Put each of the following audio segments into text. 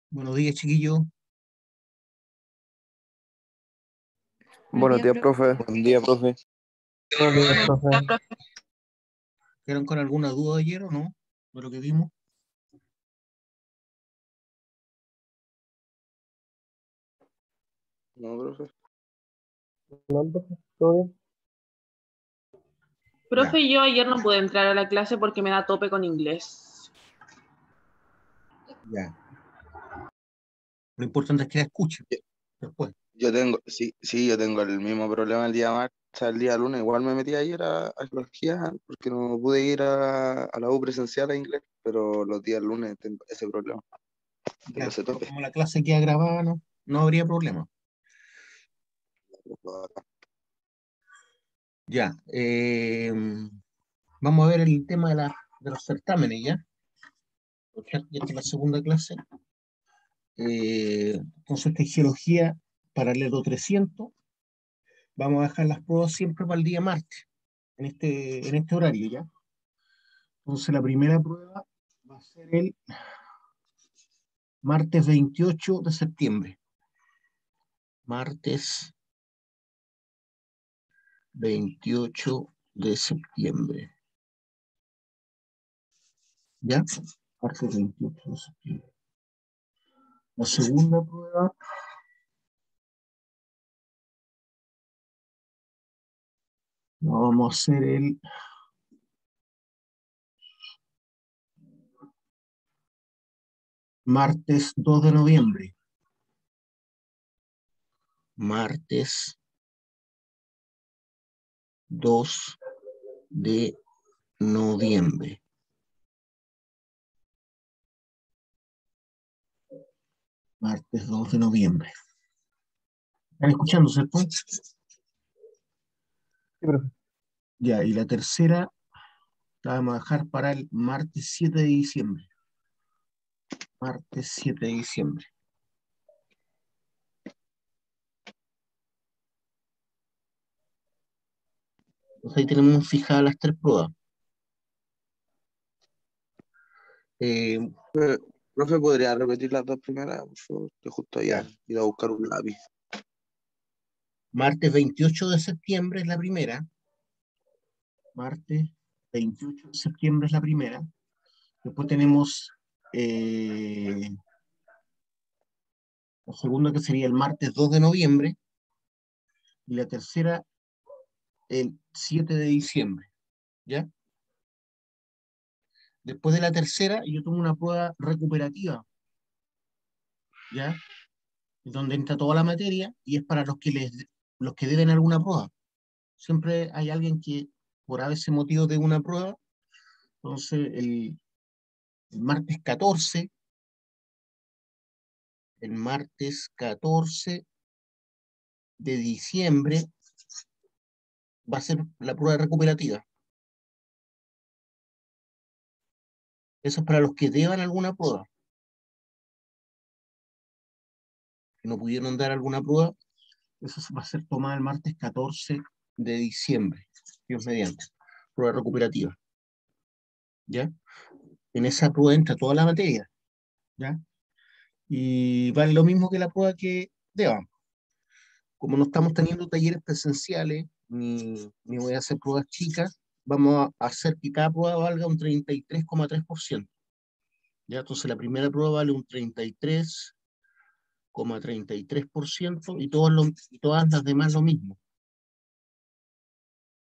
Buenos días, chiquillos. Buenos días, profe. Buen día, profe. Buenos días, profe. ¿Quedaron con alguna duda ayer o no? De lo que vimos. No, profe. No, profe, ¿todo bien? Profe, yo ayer no pude entrar a la clase porque me da tope con inglés. Ya. Lo importante es que la escuchen después. Yo tengo el mismo problema el día martes, el día lunes. Igual me metí ayer a arqueología porque no pude ir a la U presencial a inglés, pero los días lunes tengo ese problema. Tengo ese tope. Como la clase queda grabada, no habría problema. Ya. Vamos a ver el tema de los certámenes, ¿ya? Ya esta es la segunda clase. Concepto de geología, paralelo 300. Vamos a dejar las pruebas siempre para el día martes, en este horario, ¿ya? Entonces la primera prueba va a ser el martes 28 de septiembre. Martes 28 de septiembre. ¿Ya? Martes 28 de septiembre. La segunda prueba la vamos a hacer el martes 2 de noviembre. Martes 2 de noviembre. Martes 2 de noviembre. ¿Están escuchando, cierto? Sí, profe. Ya, y la tercera la vamos a dejar para el martes 7 de diciembre. Martes 7 de diciembre. Entonces ahí tenemos fijadas las tres pruebas. Profe, ¿podría repetir las dos primeras? Por favor, que justo allá ir a buscar un lápiz. Martes 28 de septiembre es la primera. Martes 28 de septiembre es la primera. Después tenemos la segunda, que sería el martes 2 de noviembre. Y la tercera, el 7 de diciembre. ¿Ya? Después de la tercera, yo tomo una prueba recuperativa. ¿Ya? Donde entra toda la materia y es para los que deben alguna prueba. Siempre hay alguien que por a veces motivo de una prueba. Entonces el martes 14 de diciembre va a ser la prueba recuperativa. Eso es para los que deban alguna prueba. Que no pudieron dar alguna prueba, eso va a ser tomada el martes 14 de diciembre, Dios mediante, prueba recuperativa. ¿Ya? En esa prueba entra toda la materia. ¿Ya? Y vale lo mismo que la prueba que deban. Como no estamos teniendo talleres presenciales, ni voy a hacer pruebas chicas, vamos a hacer que cada prueba valga un 33,3%. ¿Ya? Entonces la primera prueba vale un 33,33% y todas las demás lo mismo,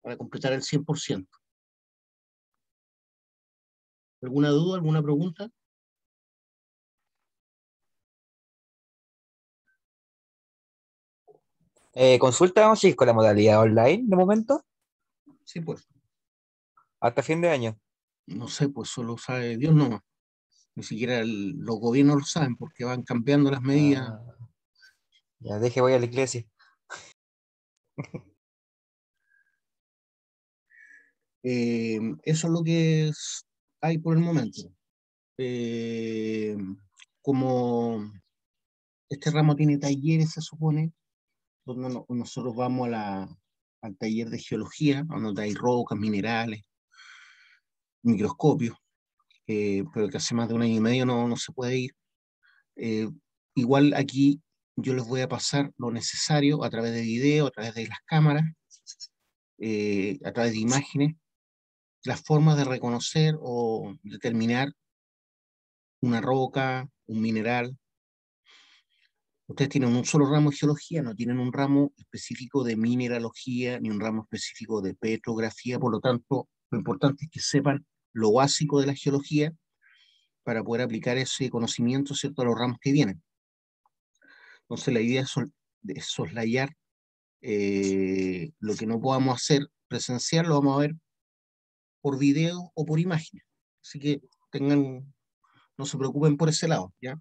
para completar el 100%. ¿Alguna duda, alguna pregunta? Consulta, vamos a ir con la modalidad online de momento, Sí, pues. hasta fin de año. No sé, pues solo sabe Dios nomás. Ni siquiera los gobiernos lo saben porque van cambiando las medidas. Ah, ya deje, voy a la iglesia. Eso es lo que hay por el momento. Como este ramo tiene talleres, se supone, donde nosotros vamos al taller de geología, donde hay rocas, minerales, microscopios, pero que hace más de un año y medio no se puede ir. Igual aquí yo les voy a pasar lo necesario a través de video, a través de las cámaras, a través de imágenes, las formas de reconocer o determinar una roca, un mineral. Ustedes tienen un solo ramo de geología, no tienen un ramo específico de mineralogía ni un ramo específico de petrografía, por lo tanto, lo importante es que sepan lo básico de la geología para poder aplicar ese conocimiento, ¿cierto?, a los ramos que vienen. Entonces, la idea es soslayar lo que no podamos hacer presencial, lo vamos a ver por video o por imagen. Así que no se preocupen por ese lado, ¿ya?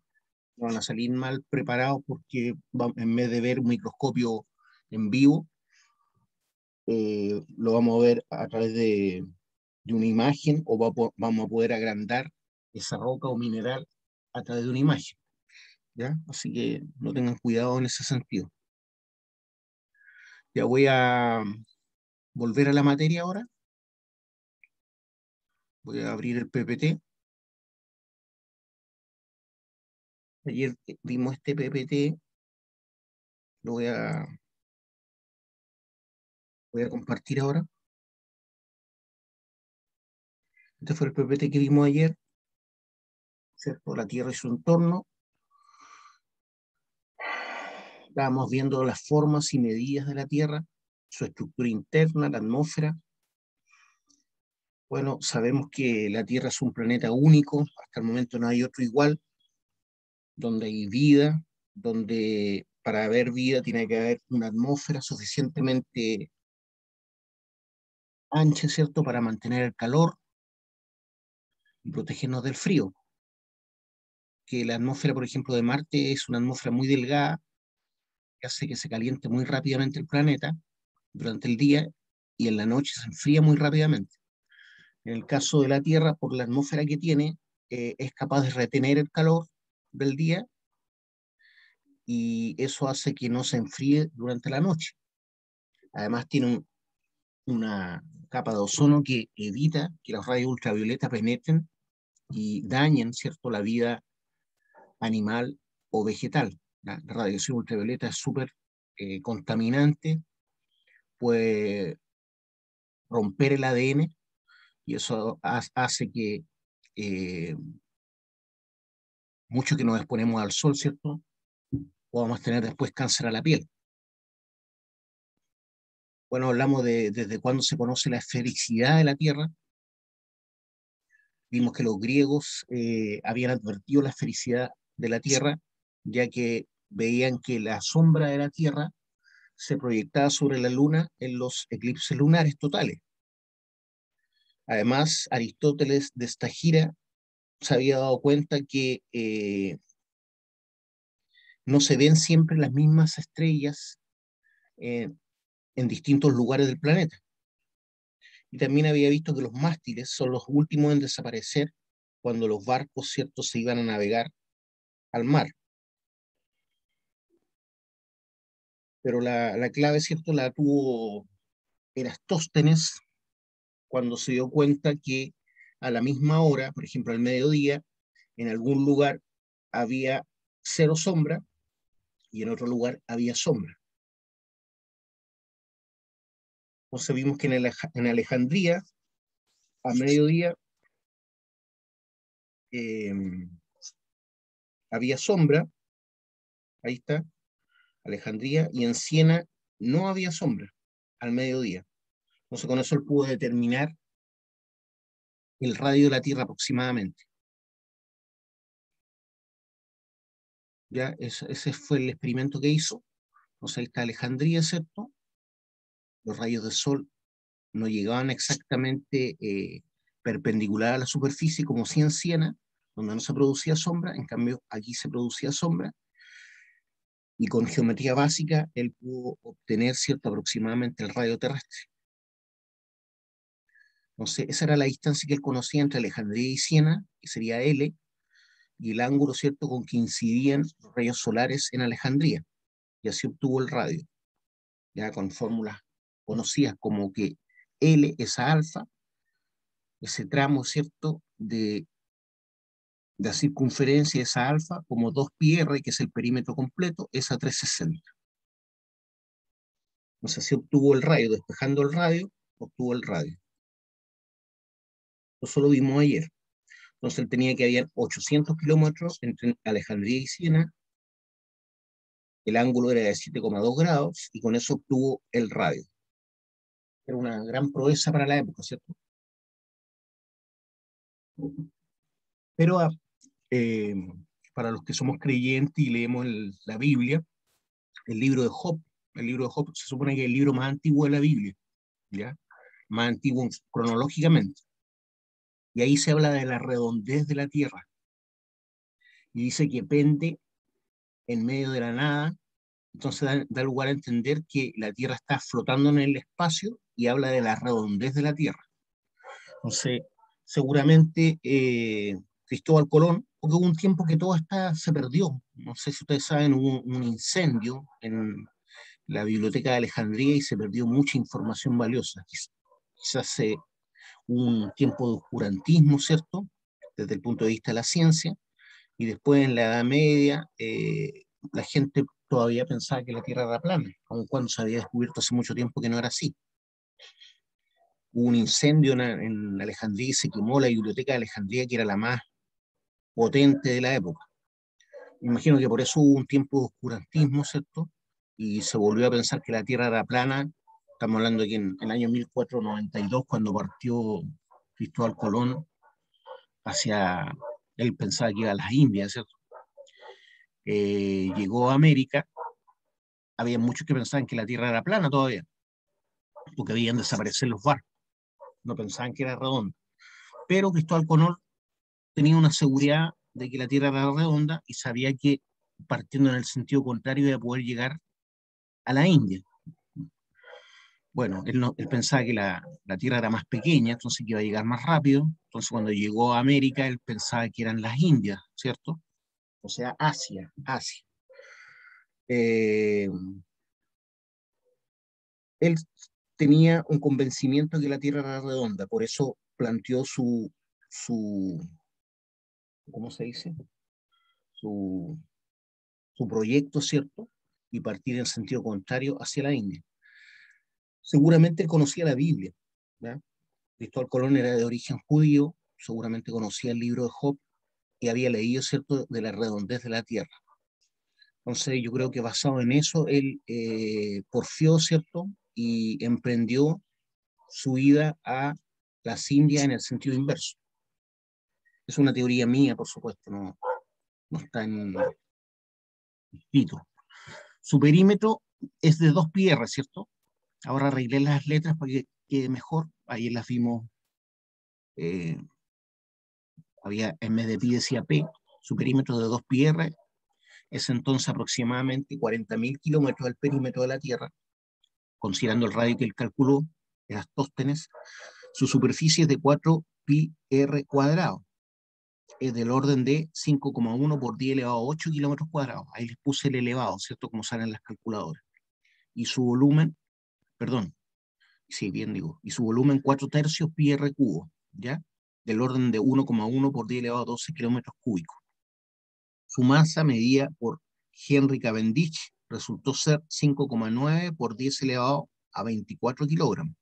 No van a salir mal preparados porque en vez de ver un microscopio en vivo, lo vamos a ver a través de una imagen o vamos a poder agrandar esa roca o mineral a través de una imagen, ¿ya? Así que no tengan cuidado en ese sentido. Ya voy a volver a la materia ahora. Voy a abrir el PPT. Ayer vimos este PPT. Lo voy a compartir ahora. Este fue el PPT que vimos ayer, ¿cierto? La Tierra y su entorno. Estábamos viendo las formas y medidas de la Tierra, su estructura interna, la atmósfera. Bueno, sabemos que la Tierra es un planeta único, hasta el momento no hay otro igual, donde hay vida, donde para haber vida tiene que haber una atmósfera suficientemente ancha, ¿cierto?, para mantener el calor y protegernos del frío. Que la atmósfera, por ejemplo, de Marte es una atmósfera muy delgada, que hace que se caliente muy rápidamente el planeta durante el día y en la noche se enfría muy rápidamente. En el caso de la Tierra, por la atmósfera que tiene, es capaz de retener el calor del día y eso hace que no se enfríe durante la noche. Además, tiene una capa de ozono que evita que los rayos ultravioleta penetren y dañen, ¿cierto?, la vida animal o vegetal. La radiación ultravioleta es súper contaminante, puede romper el ADN y eso hace que mucho que nos exponemos al sol, ¿cierto?, podamos tener después cáncer a la piel. Bueno, hablamos de desde cuándo se conoce la esfericidad de la Tierra. Vimos que los griegos habían advertido la esfericidad de la Tierra, ya que veían que la sombra de la Tierra se proyectaba sobre la Luna en los eclipses lunares totales. Además, Aristóteles de Estagira se había dado cuenta que no se ven siempre las mismas estrellas eh, en distintos lugares del planeta. Y también había visto que los mástiles son los últimos en desaparecer cuando los barcos, ¿cierto?, se iban a navegar al mar. Pero la clave, ¿cierto?, la tuvo Erastóstenes cuando se dio cuenta que a la misma hora, por ejemplo al mediodía, en algún lugar había cero sombra y en otro lugar había sombra. Entonces vimos que en Alejandría, a mediodía, eh, había sombra, ahí está, Alejandría, y en Siena no había sombra al mediodía. Entonces con eso él pudo determinar el radio de la Tierra aproximadamente. ¿Ya? Ese fue el experimento que hizo. Entonces ahí está Alejandría, ¿cierto? Los rayos del sol no llegaban exactamente perpendicular a la superficie como si en Siena, donde no se producía sombra, en cambio aquí se producía sombra, y con geometría básica él pudo obtener, ¿cierto?, aproximadamente el radio terrestre. Entonces esa era la distancia que él conocía entre Alejandría y Siena, que sería L, y el ángulo, ¿cierto?, con que incidían los rayos solares en Alejandría, y así obtuvo el radio, ya con fórmulas conocidas como que L es a alfa, ese tramo, ¿cierto?, de La circunferencia de esa alfa, como 2πr, que es el perímetro completo, es a 360. Entonces así obtuvo el radio, despejando el radio, obtuvo el radio. Eso lo vimos ayer. Entonces él tenía que haber 800 kilómetros entre Alejandría y Siena, el ángulo era de 7,2 grados, y con eso obtuvo el radio. Era una gran proeza para la época, ¿cierto? Pero eh, para los que somos creyentes y leemos la Biblia, el libro de Job se supone que es el libro más antiguo de la Biblia, ¿ya? Más antiguo cronológicamente. Y ahí se habla de la redondez de la tierra. Y dice que pende en medio de la nada. Entonces da lugar a entender que la tierra está flotando en el espacio y habla de la redondez de la tierra. Entonces, seguramente Cristóbal Colón, porque hubo un tiempo que todo se perdió. No sé si ustedes saben, hubo un incendio en la biblioteca de Alejandría y se perdió mucha información valiosa. Quizás un tiempo de oscurantismo, ¿cierto? Desde el punto de vista de la ciencia, y después en la Edad Media la gente todavía pensaba que la Tierra era plana, aun cuando se había descubierto hace mucho tiempo que no era así. Hubo un incendio en Alejandría y se quemó la biblioteca de Alejandría, que era la más potente de la época. Imagino que por eso hubo un tiempo de oscurantismo, ¿cierto? Y se volvió a pensar que la Tierra era plana. Estamos hablando de que en el año 1492, cuando partió Cristóbal Colón él pensaba que iba a las Indias, ¿cierto? Llegó a América, había muchos que pensaban que la Tierra era plana todavía, porque habían desaparecido los barcos, no pensaban que era redonda. Pero Cristóbal Colón tenía una seguridad de que la Tierra era redonda y sabía que partiendo en el sentido contrario iba a poder llegar a la India. Bueno, él pensaba que la Tierra era más pequeña, entonces que iba a llegar más rápido. Entonces cuando llegó a América, él pensaba que eran las Indias, ¿cierto? O sea, Asia. Eh, Él tenía un convencimiento que la Tierra era redonda, por eso planteó su ¿cómo se dice? Su, su proyecto, ¿cierto? Y partir en sentido contrario hacia la India. Seguramente él conocía la Biblia, ¿ya? Cristóbal Colón era de origen judío, seguramente conocía el libro de Job y había leído, ¿cierto?, de la redondez de la Tierra. Entonces yo creo que basado en eso, él porfió, ¿cierto?, y emprendió su ida a las Indias en el sentido inverso. Es una teoría mía, por supuesto, no está escrito. Su perímetro es de 2πr, ¿cierto? Ahora arreglé las letras para que quede mejor. Ayer las vimos, en vez de pi decía p. Su perímetro de 2πr es entonces aproximadamente 40.000 kilómetros del perímetro de la Tierra, considerando el radio que él calculó, Erastóstenes. Su superficie es de 4πr cuadrado. Es del orden de 5,1 por 10 elevado a 8 kilómetros cuadrados. Ahí les puse el elevado, ¿cierto? Como salen las calculadoras. Y su volumen, perdón, sí, bien digo, y su volumen 4/3 pi r cubo, ¿ya? Del orden de 1,1 por 10 elevado a 12 kilómetros cúbicos. Su masa medida por Henry Cavendish resultó ser 5,9 por 10 elevado a 24 kilogramos.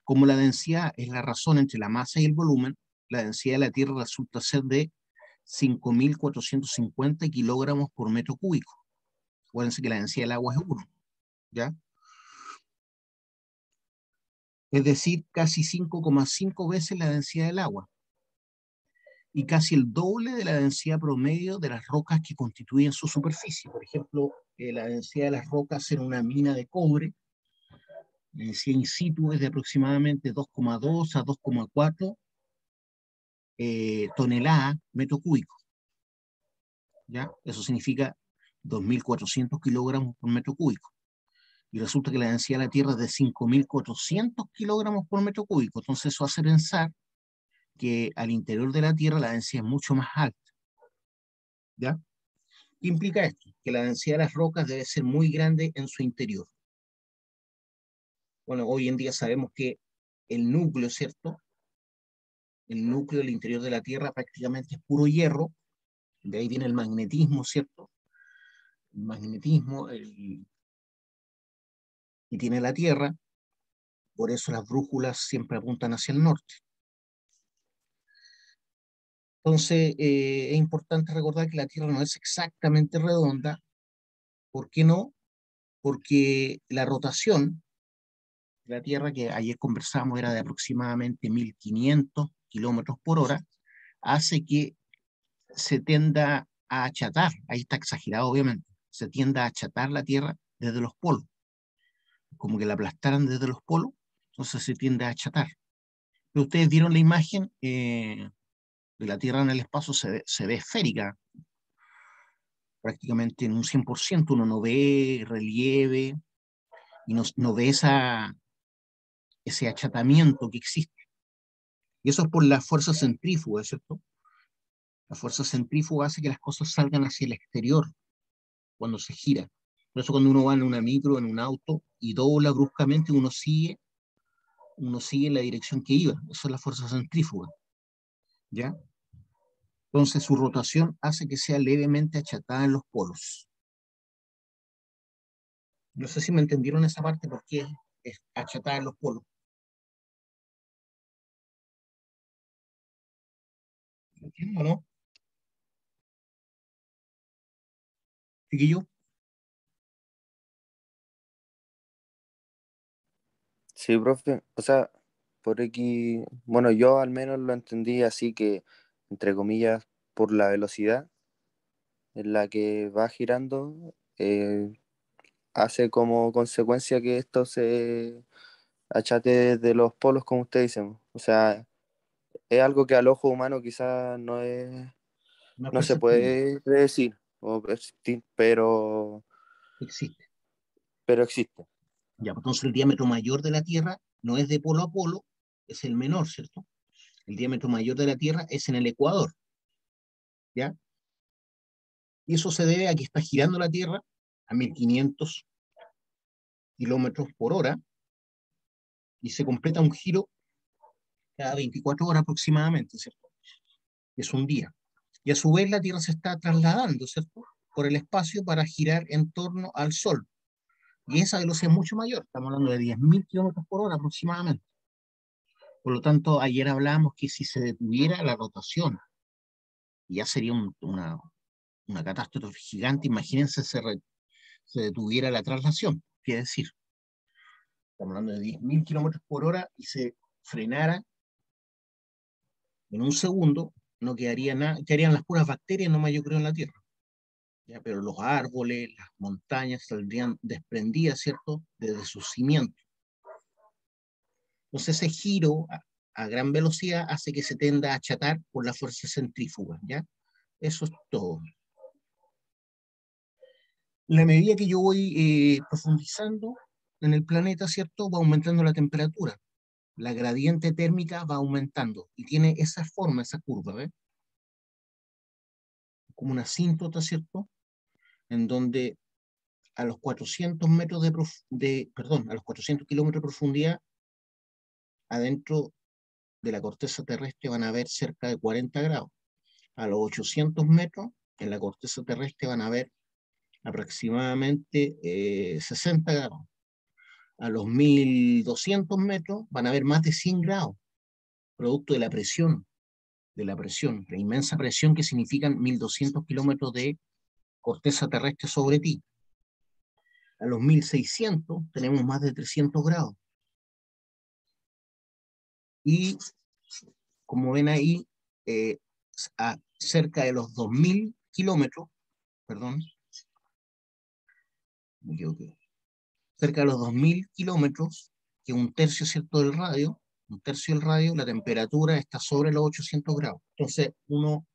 Como la densidad es la razón entre la masa y el volumen, la densidad de la Tierra resulta ser de 5.450 kilogramos por metro cúbico. Acuérdense que la densidad del agua es 1, ¿ya? Es decir, casi 5,5 veces la densidad del agua y casi el doble de la densidad promedio de las rocas que constituyen su superficie. Por ejemplo, la densidad de las rocas en una mina de cobre, la densidad in situ es de aproximadamente 2,2 a 2,4 toneladas metro cúbico, ¿ya? Eso significa 2.400 kilogramos por metro cúbico. Y resulta que la densidad de la Tierra es de 5.400 kilogramos por metro cúbico. Entonces eso hace pensar que al interior de la Tierra la densidad es mucho más alta, ¿ya? ¿Qué implica esto? Que la densidad de las rocas debe ser muy grande en su interior. Bueno, hoy en día sabemos que el núcleo, ¿cierto?, el núcleo del interior de la Tierra prácticamente es puro hierro, de ahí viene el magnetismo, ¿cierto? El magnetismo y tiene la Tierra, por eso las brújulas siempre apuntan hacia el norte. Entonces, es importante recordar que la Tierra no es exactamente redonda. ¿Por qué no? Porque la rotación de la Tierra, que ayer conversamos, era de aproximadamente 1500 kilómetros por hora, hace que se tienda a achatar, ahí está exagerado obviamente, se tienda a achatar la Tierra desde los polos, como que la aplastaran desde los polos, entonces se tiende a achatar. Pero ustedes vieron la imagen de la Tierra en el espacio, se ve esférica, prácticamente en un 100%, uno no ve relieve y no ve ese achatamiento que existe. Y eso es por la fuerza centrífuga, ¿cierto? La fuerza centrífuga hace que las cosas salgan hacia el exterior cuando se gira. Por eso cuando uno va en una micro, en un auto, y dobla bruscamente, uno sigue en la dirección que iba. Eso es la fuerza centrífuga. ¿Ya? Entonces su rotación hace que sea levemente achatada en los polos. No sé si me entendieron esa parte, porque es achatada en los polos. ¿Entiendo o no? Chiquillo, Sí, profe. O sea, por aquí, bueno, yo al menos lo entendí así que, entre comillas, por la velocidad en la que va girando, hace como consecuencia que esto se achate desde los polos, como usted dice. O sea, es algo que al ojo humano quizás no es no se perceptible. puede predecir o persistir, Existe. pero existe. Ya, pues, entonces el diámetro mayor de la Tierra no es de polo a polo, es el menor, ¿cierto? El diámetro mayor de la Tierra es en el ecuador, ¿ya? Y eso se debe a que está girando la Tierra a 1500 kilómetros por hora y se completa un giro cada 24 horas aproximadamente, ¿cierto? Es un día. Y a su vez la Tierra se está trasladando, ¿cierto? Por el espacio para girar en torno al Sol. Y esa velocidad es mucho mayor, estamos hablando de 10.000 kilómetros por hora aproximadamente. Por lo tanto, ayer hablábamos que si se detuviera la rotación, ya sería una catástrofe gigante. Imagínense se detuviera la traslación, quiere decir, estamos hablando de 10.000 kilómetros por hora y se frenara en un segundo, no quedaría nada, quedarían las puras bacterias nomás, yo creo, en la Tierra. ¿Ya? Pero los árboles, las montañas saldrían desprendidas, ¿cierto?, desde sus cimientos. Entonces ese giro a gran velocidad hace que se tenda a achatar por la fuerza centrífuga, ¿ya? Eso es todo. La medida que yo voy profundizando en el planeta, ¿cierto?, va aumentando la temperatura. La gradiente térmica va aumentando y tiene esa forma, esa curva, ¿ves? Como una asíntota, ¿cierto? En donde a los 400 metros perdón, a los 400 kilómetros de profundidad, adentro de la corteza terrestre van a haber cerca de 40 grados. A los 800 metros, en la corteza terrestre van a haber aproximadamente 60 grados. A los 1200 metros van a haber más de 100 grados, producto de la inmensa presión que significan 1200 kilómetros de corteza terrestre sobre ti. A los 1600 tenemos más de 300 grados. Y como ven ahí, a cerca de los 2000 kilómetros, perdón, me equivoqué, cerca de los 2000 kilómetros, que un tercio, ¿cierto?, del radio, la temperatura está sobre los 800 grados. Entonces, uno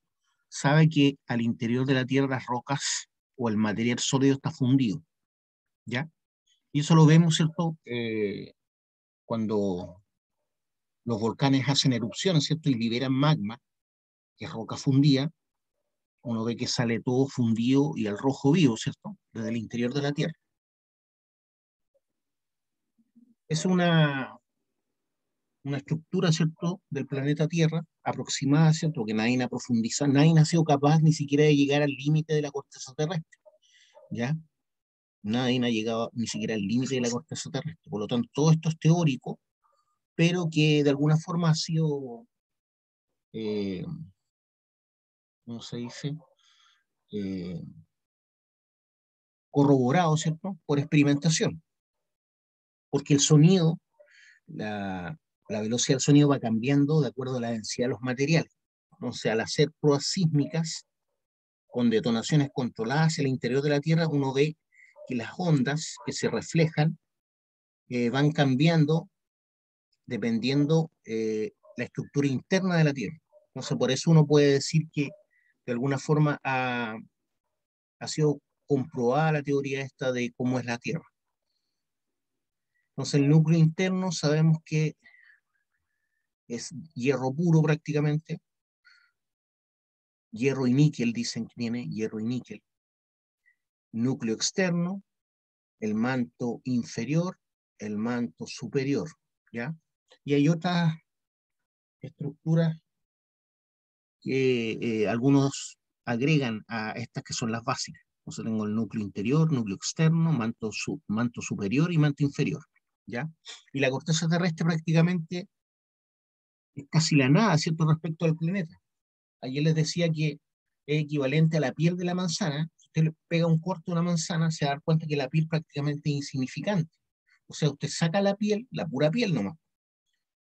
sabe que al interior de la Tierra las rocas o el material sólido está fundido, ¿ya? Y eso lo vemos, ¿cierto?, cuando los volcanes hacen erupciones, ¿cierto?, y liberan magma, que es roca fundida, uno ve que sale todo fundido y al rojo vivo, ¿cierto?, desde el interior de la Tierra. Es una estructura, ¿cierto?, del planeta Tierra, aproximada, ¿cierto?, porque nadie ha profundizado, nadie ha sido capaz ni siquiera de llegar al límite de la corteza terrestre, ¿ya? Nadie ha llegado ni siquiera al límite de la corteza terrestre. Por lo tanto, todo esto es teórico, pero que de alguna forma ha sido, ¿cómo se dice? Corroborado, ¿cierto?, por experimentación. Porque el sonido, la velocidad del sonido va cambiando de acuerdo a la densidad de los materiales. Entonces, al hacer pruebas sísmicas con detonaciones controladas hacia el interior de la Tierra, uno ve que las ondas que se reflejan van cambiando dependiendo la estructura interna de la Tierra. Entonces, por eso uno puede decir que de alguna forma ha sido comprobada la teoría esta de cómo es la Tierra. Entonces, el núcleo interno sabemos que es hierro puro prácticamente, hierro y níquel, dicen que tiene hierro y níquel. Núcleo externo, el manto inferior, el manto superior, ¿ya? Y hay otras estructuras que algunos agregan a estas que son las básicas. Entonces tengo el núcleo interior, núcleo externo, manto superior y manto inferior, ¿ya? Y la corteza terrestre prácticamente es casi la nada, ¿cierto?, respecto al planeta. Ayer les decía que es equivalente a la piel de la manzana. Si usted le pega un corte a una manzana, se va a dar cuenta que la piel prácticamente es insignificante. O sea, usted saca la piel, la pura piel nomás.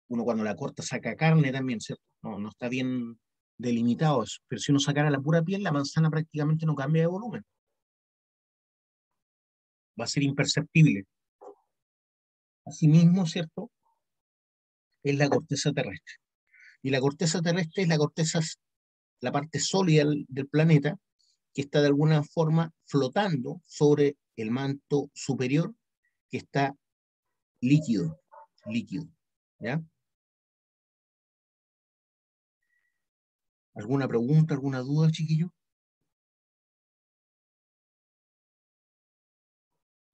Uno cuando la corta saca carne también, ¿cierto? No está bien delimitado eso. Pero si uno sacara la pura piel, la manzana prácticamente no cambia de volumen. Va a ser imperceptible. Asimismo, ¿cierto?, es la corteza terrestre. Y la corteza terrestre es la parte sólida del planeta, que está de alguna forma flotando sobre el manto superior, que está líquido, ¿ya? ¿Alguna pregunta, alguna duda, chiquillo?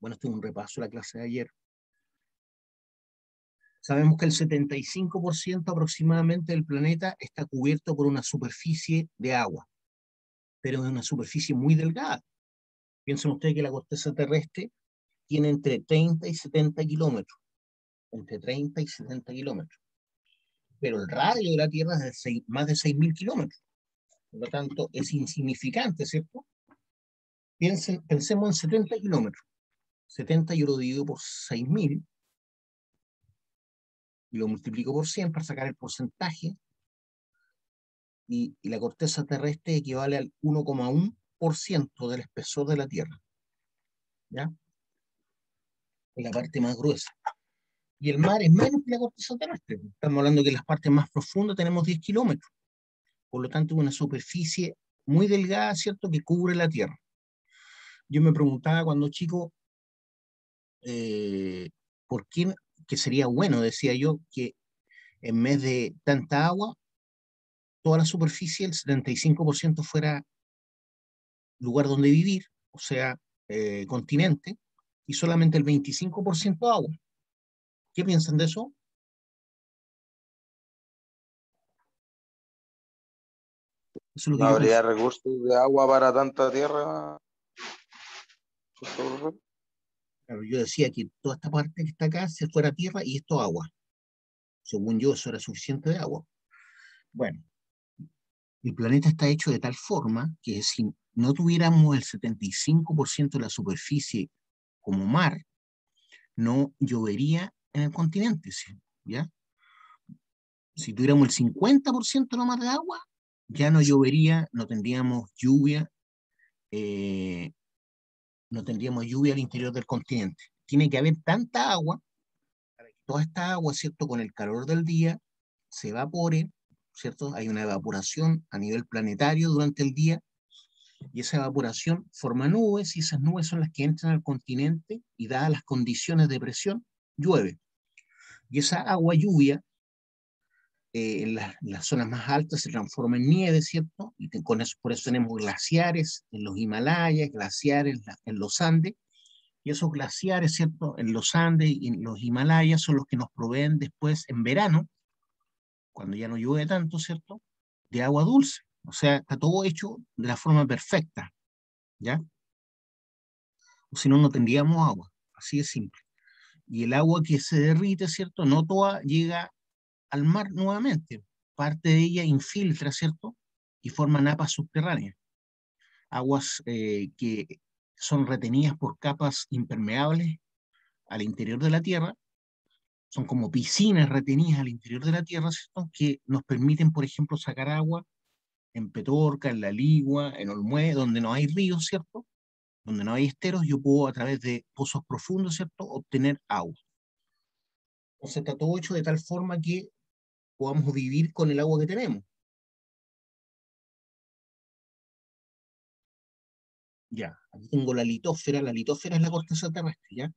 Bueno, esto es un repaso de la clase de ayer. Sabemos que el 75% aproximadamente del planeta está cubierto por una superficie de agua, pero es una superficie muy delgada. Piensen ustedes que la corteza terrestre tiene entre 30 y 70 kilómetros. Entre 30 y 70 kilómetros. Pero el radio de la Tierra es de más de 6.000 kilómetros. Por lo tanto, es insignificante, ¿cierto? Pensemos en 70 kilómetros. 70 yo lo divido por 6.000 y lo multiplico por 100 para sacar el porcentaje. Y la corteza terrestre equivale al 1,1% del espesor de la Tierra. ¿Ya? Es la parte más gruesa. Y el mar es menos que la corteza terrestre. Estamos hablando que en las partes más profundas tenemos 10 kilómetros. Por lo tanto, una superficie muy delgada, ¿cierto?, que cubre la Tierra. Yo me preguntaba cuando chico, ¿por qué? Que sería bueno, decía yo, que en vez de tanta agua, toda la superficie, el 75% fuera lugar donde vivir, o sea, continente, y solamente el 25% agua. ¿Qué piensan de eso? Eso es lo que ¿No yo habría pienso. recursos de agua para tanta tierra? Claro, yo decía que toda esta parte que está acá se fuera tierra y esto agua. Según yo, eso era suficiente de agua. Bueno, el planeta está hecho de tal forma que si no tuviéramos el 75% de la superficie como mar, no llovería en el continente, ¿ya? Si tuviéramos el 50% nomás de agua, ya no llovería, no tendríamos lluvia al interior del continente. Tiene que haber tanta agua para que toda esta agua, ¿cierto?, con el calor del día, se evapore, ¿cierto? Hay una evaporación a nivel planetario durante el día, y esa evaporación forma nubes, y esas nubes son las que entran al continente, y dadas las condiciones de presión, llueve. Y esa agua lluvia, en las zonas más altas se transforma en nieve, ¿cierto? Y con eso, por eso tenemos glaciares en los Himalayas, glaciares en los Andes, Y esos glaciares, ¿cierto? En los Andes y en los Himalayas son los que nos proveen después en verano, cuando ya no llueve tanto, ¿cierto? De agua dulce. O sea, está todo hecho de la forma perfecta, ¿ya? O si no, no tendríamos agua. Así de simple. Y el agua que se derrite, ¿cierto? No toda llega al mar nuevamente. Parte de ella infiltra, ¿cierto? Y forma napas subterráneas. Aguas que son retenidas por capas impermeables al interior de la Tierra, son como piscinas retenidas al interior de la Tierra, ¿cierto? Que nos permiten, por ejemplo, sacar agua en Petorca, en La Ligua, en Olmué, donde no hay ríos, ¿cierto? Donde no hay esteros, yo puedo a través de pozos profundos, ¿cierto? Obtener agua. Entonces está todo hecho de tal forma que podamos vivir con el agua que tenemos. Ya, aquí tengo la litósfera es la corteza terrestre, ¿ya?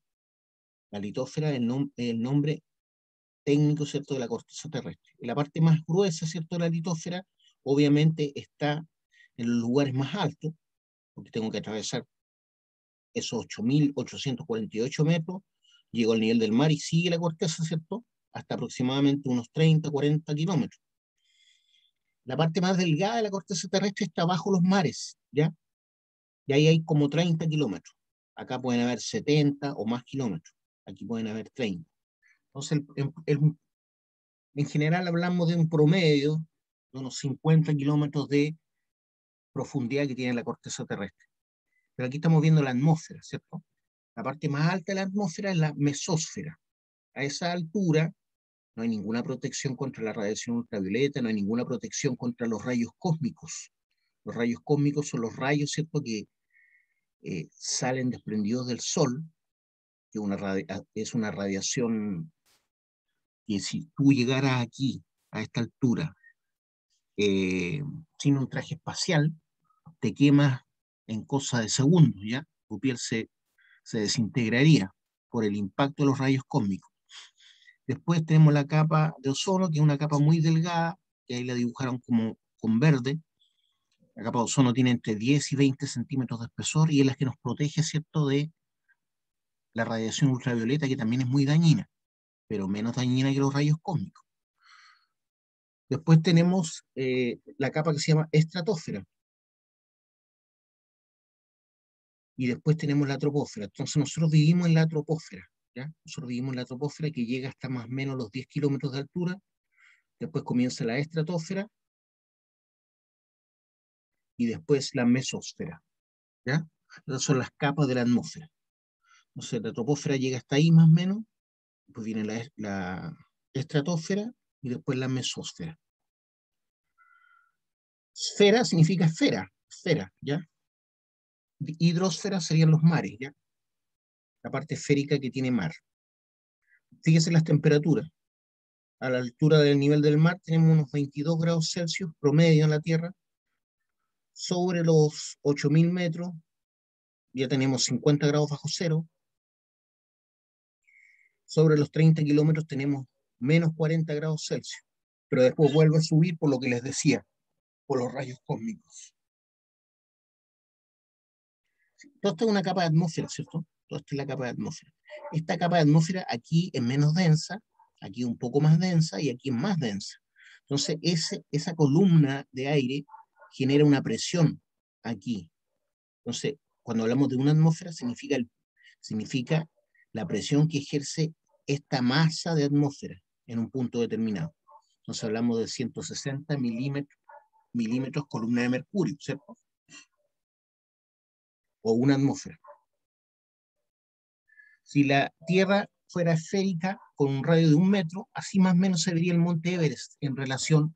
La litósfera es el nombre técnico, ¿cierto?, de la corteza terrestre. Y la parte más gruesa, ¿cierto?, de la litósfera, obviamente está en los lugares más altos, porque tengo que atravesar esos 8.848 metros, llego al nivel del mar y sigue la corteza, ¿cierto?, hasta aproximadamente unos 30, 40 kilómetros. La parte más delgada de la corteza terrestre está bajo los mares, ¿ya? Y ahí hay como 30 kilómetros. Acá pueden haber 70 o más kilómetros. Aquí pueden haber 30. Entonces, en general hablamos de un promedio de unos 50 kilómetros de profundidad que tiene la corteza terrestre. Pero aquí estamos viendo la atmósfera, ¿cierto? La parte más alta de la atmósfera es la mesósfera. A esa altura no hay ninguna protección contra la radiación ultravioleta, no hay ninguna protección contra los rayos cósmicos. Los rayos cósmicos son los rayos, ¿cierto?, que salen desprendidos del Sol, que es una radiación que si tú llegaras aquí, a esta altura, sin un traje espacial, te quemas en cosa de segundos, ¿ya? Tu piel se desintegraría por el impacto de los rayos cósmicos. Después tenemos la capa de ozono, que es una capa muy delgada, que ahí la dibujaron como con verde. La capa de ozono tiene entre 10 y 20 centímetros de espesor y es la que nos protege, ¿cierto?, de la radiación ultravioleta, que también es muy dañina, pero menos dañina que los rayos cósmicos. Después tenemos la capa que se llama estratosfera. Y después tenemos la troposfera. Entonces nosotros vivimos en la troposfera, ¿ya? Nosotros vivimos en la troposfera que llega hasta más o menos los 10 kilómetros de altura. Después comienza la estratosfera y después la mesósfera, ¿ya? Esas son las capas de la atmósfera. Entonces la troposfera llega hasta ahí más o menos, después viene la estratosfera y después la mesósfera. Esfera significa esfera, ¿ya? Hidrosfera serían los mares, ¿ya? La parte esférica que tiene mar. Fíjese las temperaturas. A la altura del nivel del mar tenemos unos 22 grados Celsius promedio en la Tierra. Sobre los 8.000 metros ya tenemos 50 grados bajo cero. Sobre los 30 kilómetros tenemos menos 40 grados Celsius. Pero después vuelve a subir por lo que les decía, por los rayos cósmicos. Todo esto es una capa de atmósfera, ¿cierto? Todo esto es la capa de atmósfera. Esta capa de atmósfera aquí es menos densa, aquí un poco más densa y aquí es más densa. Entonces, esa columna de aire genera una presión aquí. Entonces, cuando hablamos de una atmósfera, significa la presión que ejerce esta masa de atmósfera en un punto determinado. Entonces, hablamos de 160 milímetros columna de mercurio, ¿cierto? O una atmósfera. Si la Tierra fuera esférica con un radio de 1 metro, así más o menos se vería el monte Everest en relación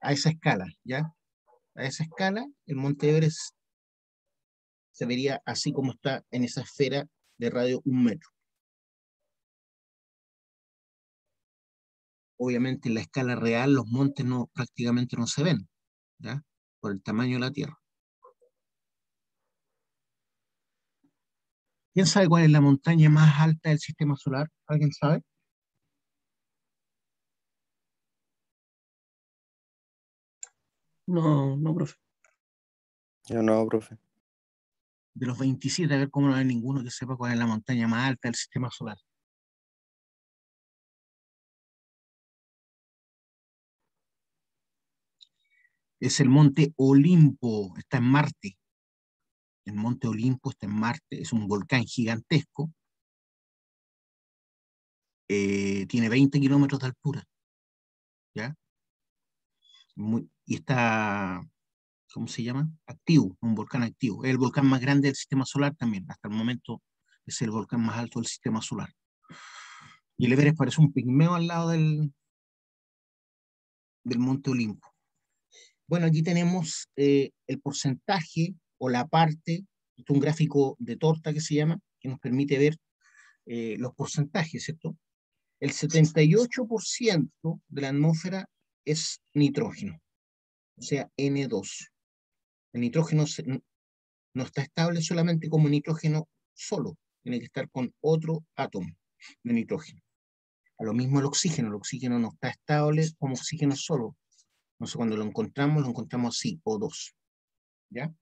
a esa escala, ¿ya? A esa escala, el monte Everest se vería así como está en esa esfera de radio 1 metro. Obviamente en la escala real los montes prácticamente no se ven, ¿ya? Por el tamaño de la Tierra. ¿Quién sabe cuál es la montaña más alta del sistema solar? ¿Alguien sabe? No, no, profe. Yo no, profe. De los 27, a ver cómo no hay ninguno que sepa cuál es la montaña más alta del sistema solar. Es el monte Olimpo, está en Marte. El monte Olimpo está en Marte, es un volcán gigantesco. Tiene 20 kilómetros de altura, ¿ya? Y está, ¿cómo se llama? Activo, un volcán activo. Es el volcán más grande del sistema solar también. Hasta el momento es el volcán más alto del sistema solar. Y el Everest parece un pigmeo al lado del monte Olimpo. Bueno, aquí tenemos el porcentaje o la parte, esto es un gráfico de torta que se llama, que nos permite ver los porcentajes, ¿cierto? El 78% de la atmósfera es nitrógeno, o sea, N2. El nitrógeno no está estable solamente como nitrógeno solo, tiene que estar con otro átomo de nitrógeno. A lo mismo el oxígeno no está estable como oxígeno solo. Entonces cuando lo encontramos así, O2, ¿ya?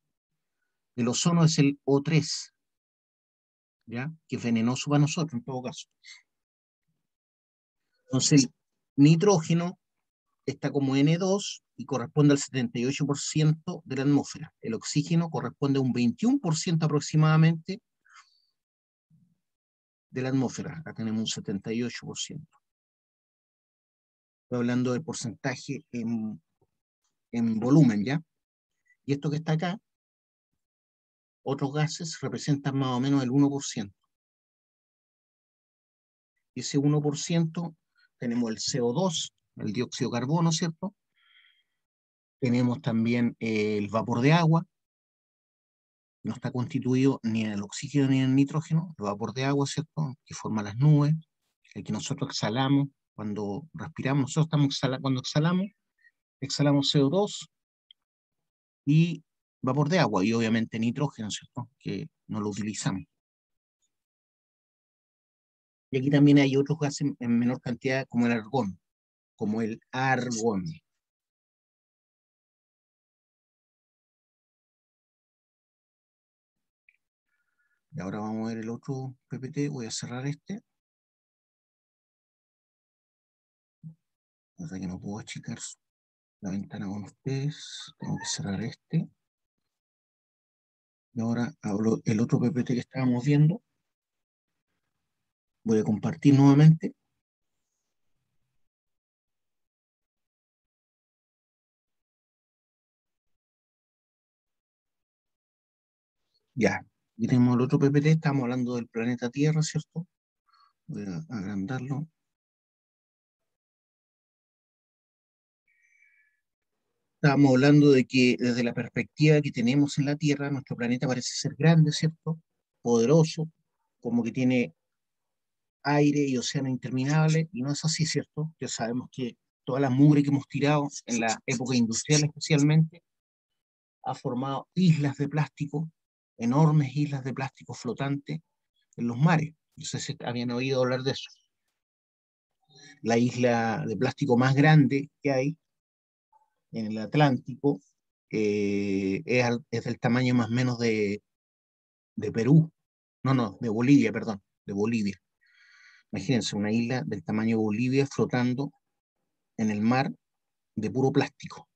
El ozono es el O3, ¿ya? Que es venenoso para nosotros en todo caso. Entonces el nitrógeno está como N2 y corresponde al 78% de la atmósfera. El oxígeno corresponde a un 21% aproximadamente de la atmósfera. Acá tenemos un 78%. Estoy hablando del porcentaje en volumen, ¿ya? Y esto que está acá, otros gases representan más o menos el 1%. Y ese 1% tenemos el CO2, el dióxido de carbono, ¿cierto? Tenemos también el vapor de agua, no está constituido ni en el oxígeno ni en el nitrógeno, el vapor de agua, ¿cierto? Que forma las nubes, el que nosotros exhalamos cuando respiramos. Nosotros cuando exhalamos CO2 y vapor de agua, y obviamente nitrógeno, ¿cierto? Que no lo utilizamos. Y aquí también hay otros gases en menor cantidad, como el argón, Y ahora vamos a ver el otro PPT, voy a cerrar este. O sea que no puedo achicar la ventana con ustedes, tengo que cerrar este. Y ahora hablo el otro PPT que estábamos viendo. Voy a compartir nuevamente. Ya, aquí tenemos el otro PPT, estamos hablando del planeta Tierra, ¿cierto? Voy a agrandarlo. Estábamos hablando de que desde la perspectiva que tenemos en la Tierra, nuestro planeta parece ser grande, ¿cierto? Poderoso, como que tiene aire y océano interminable, y no es así, ¿cierto? Ya sabemos que toda la mugre que hemos tirado en la época industrial especialmente, ha formado islas de plástico, enormes islas de plástico flotantes en los mares. No sé si habían oído hablar de eso. La isla de plástico más grande que hay en el Atlántico es del tamaño más o menos de Perú. No, de Bolivia, perdón, de Bolivia. Imagínense una isla del tamaño de Bolivia flotando en el mar de puro plástico.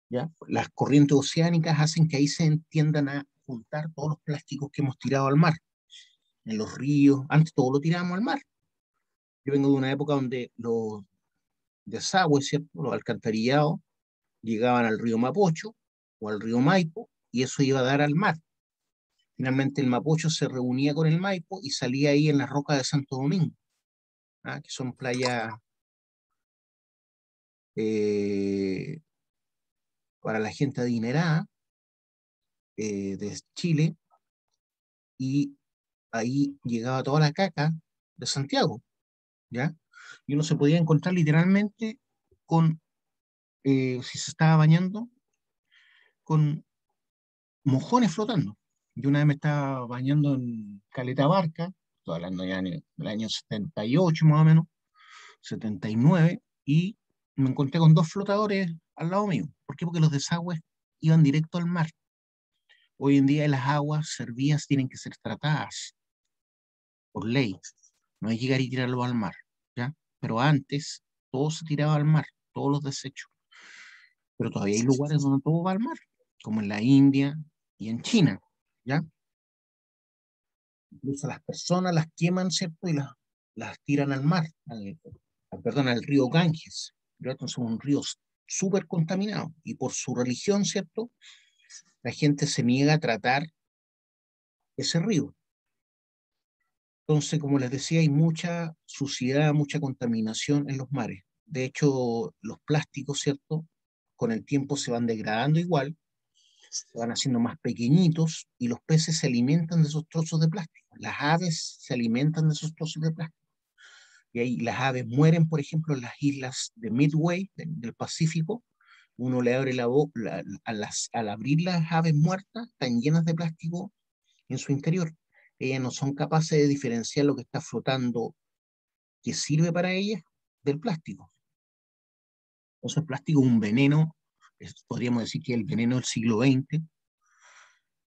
¿Ya? Las corrientes oceánicas hacen que ahí se tiendan a juntar todos los plásticos que hemos tirado al mar, en los ríos. Antes todo lo tirábamos al mar. Yo vengo de una época donde los desagües, ¿cierto? Los alcantarillados llegaban al río Mapocho o al río Maipo y eso iba a dar al mar. Finalmente el Mapocho se reunía con el Maipo y salía ahí en las rocas de Santo Domingo, ¿ah? Que son playas eh, para la gente adinerada de Chile, y ahí llegaba toda la caca de Santiago, ¿ya? Y uno se podía encontrar literalmente con, si se estaba bañando, con mojones flotando. Yo una vez me estaba bañando en Caleta Barca, estoy hablando ya del año 78 más o menos, 79, y me encontré con dos flotadores al lado mío. ¿Por qué? Porque los desagües iban directo al mar. Hoy en día las aguas servidas tienen que ser tratadas por ley. No hay que llegar y tirarlo al mar, ¿ya? Pero antes todo se tiraba al mar, todos los desechos. Pero todavía hay lugares donde todo va al mar, como en la India y en China, ¿ya? Incluso las personas las queman, ¿cierto? Y las tiran al mar, perdón, al río Ganges, ¿ya? Entonces es un río súper contaminado. Y por su religión, ¿cierto? La gente se niega a tratar ese río. Entonces, como les decía, hay mucha suciedad, mucha contaminación en los mares. De hecho, los plásticos, ¿cierto? Con el tiempo se van degradando igual, se van haciendo más pequeñitos y los peces se alimentan de esos trozos de plástico. Las aves se alimentan de esos trozos de plástico. Y ahí las aves mueren, por ejemplo, en las islas de Midway, del Pacífico. Uno le abre la boca, al abrir las aves muertas, están llenas de plástico en su interior. Ellas no son capaces de diferenciar lo que está flotando que sirve para ellas del plástico. Entonces el plástico es un veneno, podríamos decir que es el veneno del siglo XX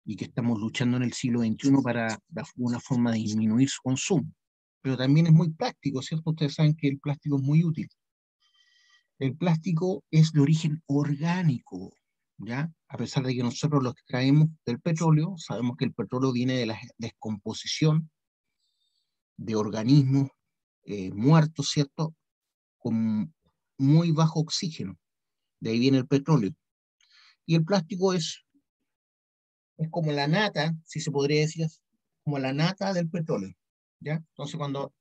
y que estamos luchando en el siglo XXI para una forma de disminuir su consumo. Pero también es muy práctico, ¿cierto? Ustedes saben que el plástico es muy útil. El plástico es de origen orgánico, ¿ya? A pesar de que nosotros lo extraemos del petróleo, sabemos que el petróleo viene de la descomposición de organismos muertos, ¿cierto? Con muy bajo oxígeno. De ahí viene el petróleo. Y el plástico es como la nata, si se podría decir, como la nata del petróleo, ¿ya? Entonces, cuando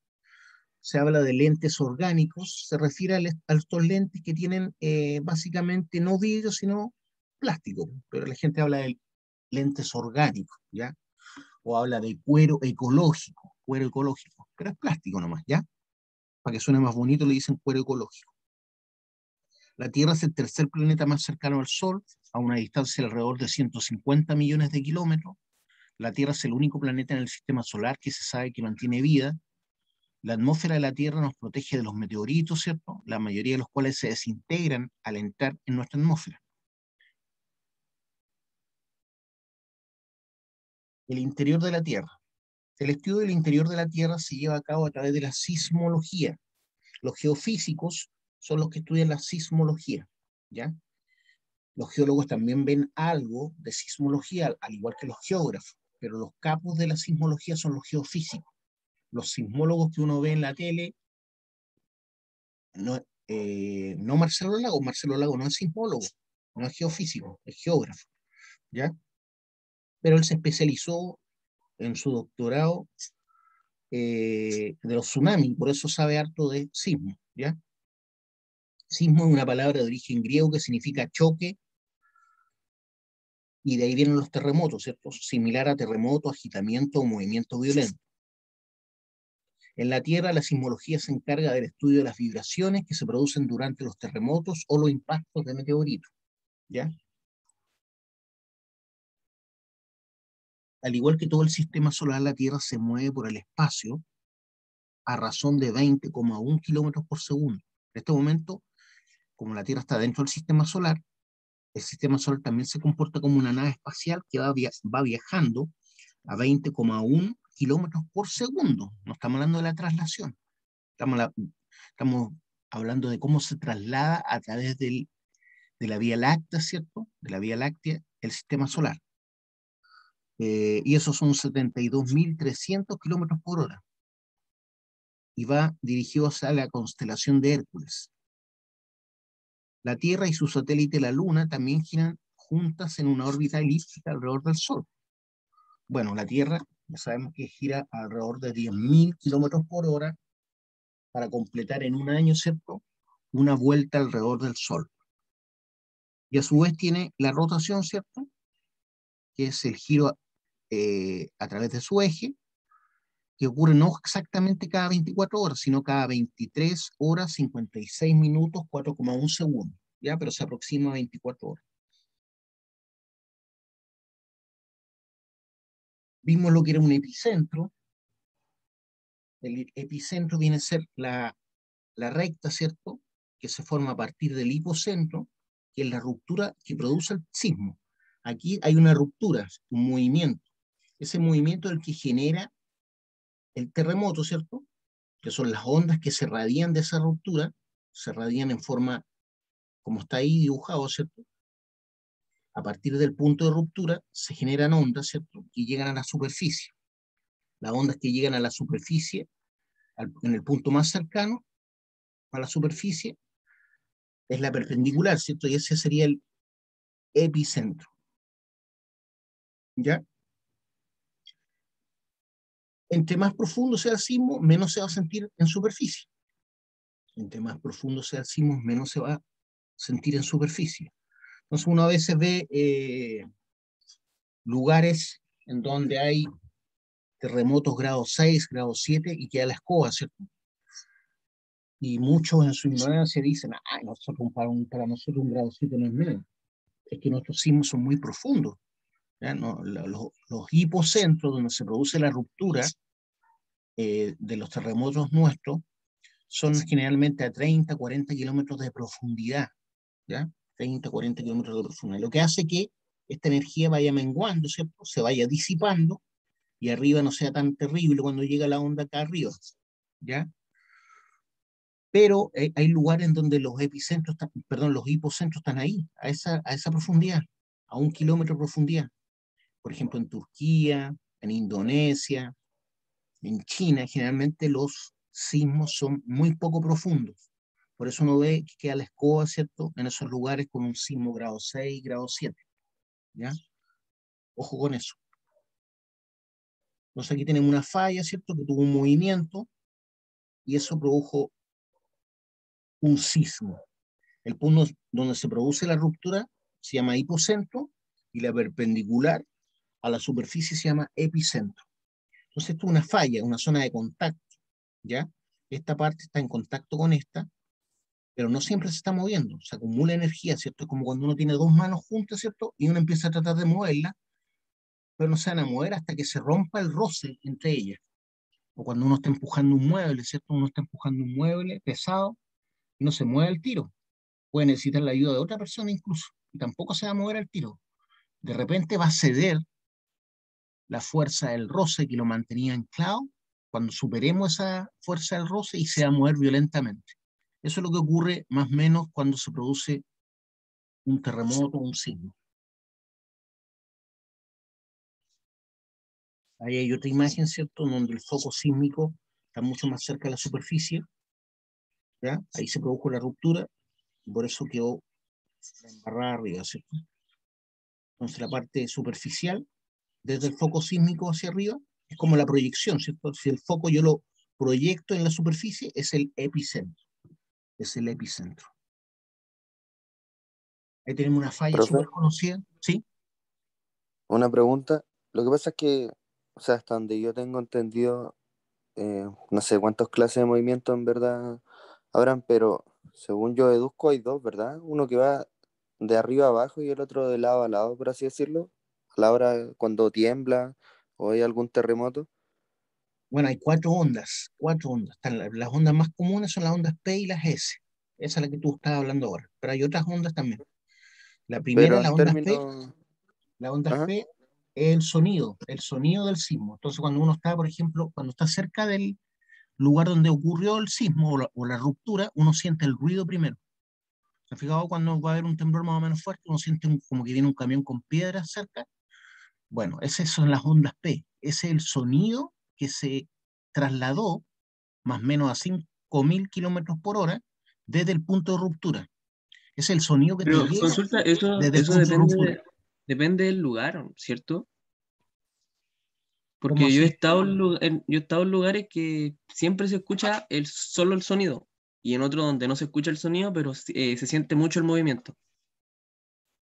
se habla de lentes orgánicos, se refiere a estos lentes que tienen básicamente no vidrio, sino plástico. Pero la gente habla de lentes orgánicos, ¿ya? O habla de cuero ecológico, pero es plástico nomás, ¿ya? Para que suene más bonito le dicen cuero ecológico. La Tierra es el tercer planeta más cercano al Sol, a una distancia de alrededor de 150 millones de kilómetros. La Tierra es el único planeta en el sistema solar que se sabe que mantiene vida. La atmósfera de la Tierra nos protege de los meteoritos, ¿cierto? La mayoría de los cuales se desintegran al entrar en nuestra atmósfera. El interior de la Tierra. El estudio del interior de la Tierra se lleva a cabo a través de la sismología. Los geofísicos son los que estudian la sismología, ¿ya? Los geólogos también ven algo de sismología, al igual que los geógrafos, pero los capos de la sismología son los geofísicos. Los sismólogos que uno ve en la tele, no Marcelo Lago no es sismólogo, no es geofísico, es geógrafo, ¿ya? Pero él se especializó en su doctorado de los tsunamis, por eso sabe harto de sismo, ¿ya? Sismo es una palabra de origen griego que significa choque, y de ahí vienen los terremotos, ¿cierto? Similar a terremoto, agitamiento o movimiento violento. En la Tierra, la sismología se encarga del estudio de las vibraciones que se producen durante los terremotos o los impactos de meteoritos, ¿ya? Al igual que todo el sistema solar, la Tierra se mueve por el espacio a razón de 20,1 kilómetros por segundo. En este momento, como la Tierra está dentro del sistema solar, el sistema solar también se comporta como una nave espacial que va viajando a 20,1 kilómetros por segundo. No estamos hablando de la traslación, estamos hablando de cómo se traslada a través de la Vía Láctea, ¿cierto? De la Vía Láctea, el sistema solar. Y esos son 72.300 kilómetros por hora. Y va dirigido hacia la constelación de Hércules. La Tierra y su satélite, la Luna, también giran juntas en una órbita elíptica alrededor del Sol. Bueno, la Tierra, ya sabemos que gira alrededor de 10.000 kilómetros por hora para completar en un año, ¿cierto?, una vuelta alrededor del Sol. Y a su vez tiene la rotación, ¿cierto?, que es el giro a través de su eje, que ocurre no exactamente cada 24 horas, sino cada 23 horas, 56 minutos, 4,1 segundos, ¿ya? Pero se aproxima a 24 horas. Vimos lo que era un epicentro. El epicentro viene a ser la recta, ¿cierto?, que se forma a partir del hipocentro, que es la ruptura que produce el sismo. aquí hay una ruptura, un movimiento. Ese movimiento es el que genera el terremoto, ¿cierto? Que son las ondas que se radian de esa ruptura, se radian en forma, como está ahí dibujado, ¿cierto? A partir del punto de ruptura se generan ondas, ¿cierto? Que llegan a la superficie. Las ondas que llegan a la superficie, en el punto más cercano a la superficie, es la perpendicular, ¿cierto? Y ese sería el epicentro. ¿Ya? Entre más profundo sea el sismo, menos se va a sentir en superficie. Entre más profundo sea el sismo, menos se va a sentir en superficie. Entonces uno a veces ve lugares en donde hay terremotos grado 6, grado 7 y queda la escoba, ¿cierto? Y muchos en su ignorancia dicen, ah, para nosotros un grado 7 no es nada. Es que nuestros sismos son muy profundos. ¿Ya? No, los hipocentros donde se produce la ruptura de los terremotos nuestros son generalmente a 30, 40 kilómetros de profundidad. ¿Ya? 30, 40 kilómetros de profundidad. Lo que hace que esta energía vaya menguando, ¿cierto? Se vaya disipando y arriba no sea tan terrible cuando llega la onda acá arriba. ¿Ya? Pero hay lugares en donde los epicentros, perdón, los hipocentros están ahí, a esa profundidad, a 1 kilómetro de profundidad. Por ejemplo, en Turquía, en Indonesia, en China, generalmente los sismos son muy poco profundos. Por eso uno ve que queda la escoba, ¿cierto? En esos lugares con un sismo grado 6, grado 7. ¿Ya? Ojo con eso. Entonces aquí tenemos una falla, ¿cierto? Que tuvo un movimiento y eso produjo un sismo. El punto donde se produce la ruptura se llama hipocentro y la perpendicular a la superficie se llama epicentro. Entonces esto es una falla, una zona de contacto, ¿ya? Esta parte está en contacto con esta, pero no siempre se está moviendo, se acumula energía, ¿cierto? Es como cuando uno tiene dos manos juntas, ¿cierto? Y uno empieza a tratar de moverla, pero no se van a mover hasta que se rompa el roce entre ellas. O cuando uno está empujando un mueble, ¿cierto? Uno está empujando un mueble pesado y no se mueve el tiro. Puede necesitar la ayuda de otra persona incluso, y tampoco se va a mover al tiro. De repente va a ceder la fuerza del roce que lo mantenía anclado, cuando superemos esa fuerza del roce y se va a mover violentamente. Eso es lo que ocurre más o menos cuando se produce un terremoto o un sismo. Ahí hay otra imagen, ¿cierto?, donde el foco sísmico está mucho más cerca de la superficie, ¿ya? Ahí se produjo la ruptura, y por eso quedó la embarrada arriba, ¿cierto? Entonces la parte superficial, desde el foco sísmico hacia arriba, es como la proyección, ¿cierto? Si el foco yo lo proyecto en la superficie, es el epicentro. Es el epicentro. Ahí tenemos una falla Profe, súper conocida, ¿sí? una pregunta. Lo que pasa es que, o sea, hasta donde yo tengo entendido, no sé cuántas clases de movimiento en verdad habrán, pero según yo deduzco hay dos, ¿verdad? Uno que va de arriba a abajo y el otro de lado a lado, por así decirlo, a la hora cuando tiembla o hay algún terremoto. Bueno, hay cuatro ondas, cuatro ondas. Están las ondas más comunes son las ondas P y las S. Esa es la que tú estás hablando ahora. Pero hay otras ondas también. La primera, Pero en términos... las ondas Ajá. P es el sonido del sismo. Entonces, cuando uno está, por ejemplo, cuando está cerca del lugar donde ocurrió el sismo o la ruptura, uno siente el ruido primero. ¿Se ha fijado cuando va a haber un temblor más o menos fuerte? Uno siente como que viene un camión con piedras cerca. Bueno, esas son las ondas P. Ese es el sonido que se trasladó más o menos a 5.000 kilómetros por hora desde el punto de ruptura. Es el sonido que te Pero llega consulta, eso, desde el eso punto de ruptura. depende del lugar, ¿cierto? ¿Cómo Porque yo he así? estado yo he estado en lugares que siempre se escucha solo el sonido, y en otros donde no se escucha el sonido, pero se siente mucho el movimiento.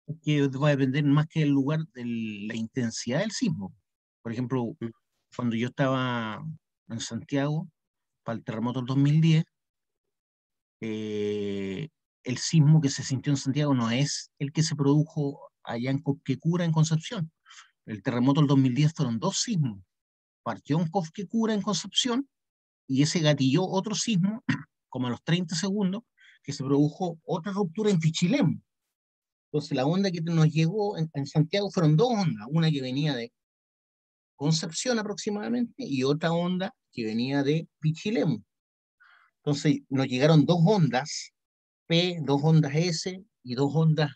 Es que va a depender más que del lugar de la intensidad del sismo. Por ejemplo, Mm. cuando yo estaba en Santiago, para el terremoto del 2010, eh, el sismo que se sintió en Santiago no es el que se produjo allá en Copquecura, en Concepción. El terremoto del 2010 fueron dos sismos. Partió en Copquecura, en Concepción, y ese gatilló otro sismo, como a los 30 segundos, que se produjo otra ruptura en Pichilemu. Entonces la onda que nos llegó en Santiago fueron dos ondas, una que venía de Concepción aproximadamente y otra onda que venía de Pichilemu. Entonces nos llegaron dos ondas P, dos ondas S y dos ondas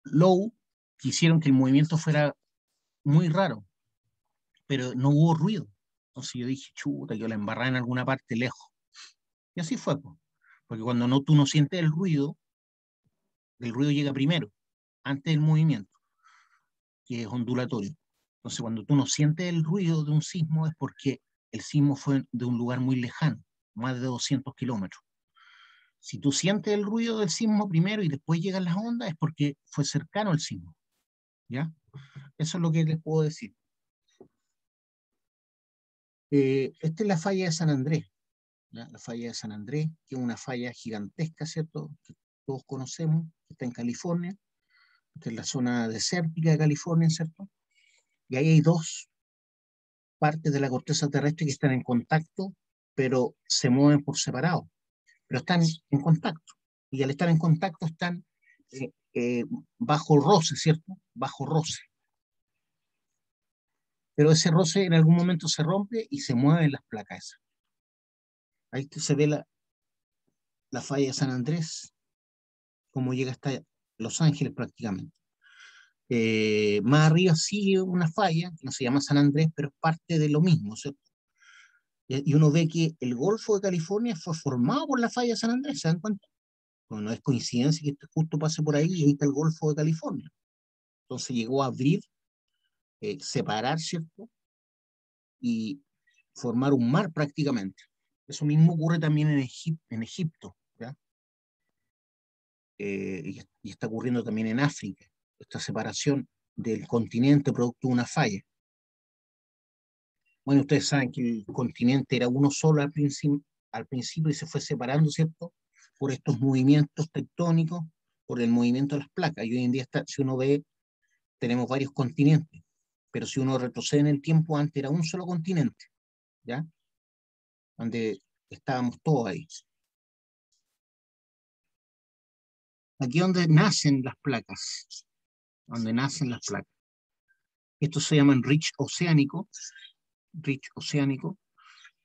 low, que hicieron que el movimiento fuera muy raro, pero no hubo ruido. Entonces yo dije, chuta, yo la embarré en alguna parte lejos. Y así fue, pues. Porque cuando tú no sientes el ruido llega primero, antes del movimiento, que es ondulatorio. Entonces cuando tú no sientes el ruido de un sismo es porque el sismo fue de un lugar muy lejano, más de 200 kilómetros. Si tú sientes el ruido del sismo primero y después llegan las ondas, es porque fue cercano el sismo. ¿Ya? Eso es lo que les puedo decir. Esta es la falla de San Andrés. ¿Ya? La falla de San Andrés, que es una falla gigantesca, ¿cierto? Que todos conocemos, que está en California. Esta es la zona desértica de California, ¿cierto? Y ahí hay dos partes de la corteza terrestre que están en contacto, pero se mueven por separado. Pero están en contacto. Y al estar en contacto están bajo roce, ¿cierto? Bajo roce. Pero ese roce en algún momento se rompe y se mueven las placas esas. Ahí se ve la falla de San Andrés, cómo llega hasta Los Ángeles prácticamente. Más arriba sigue una falla, que no se llama San Andrés, pero es parte de lo mismo, ¿cierto? Y uno ve que el Golfo de California fue formado por la falla de San Andrés, ¿se dan cuenta? Bueno, no es coincidencia que este justo pase por ahí y ahí está el Golfo de California. Entonces llegó a abrir, separar, ¿cierto? Y formar un mar prácticamente. Eso mismo ocurre también en Egipto, ¿ya? Y está ocurriendo también en África, esta separación del continente producto de una falla. Bueno, ustedes saben que el continente era uno solo al principio y se fue separando, ¿cierto? Por estos movimientos tectónicos, por el movimiento de las placas. Y hoy en día, si uno ve, tenemos varios continentes, pero si uno retrocede en el tiempo, antes era un solo continente, ¿ya? Donde estábamos todos ahí. Aquí es donde nacen las placas, donde nacen las placas. Estos se llaman ridge oceánico,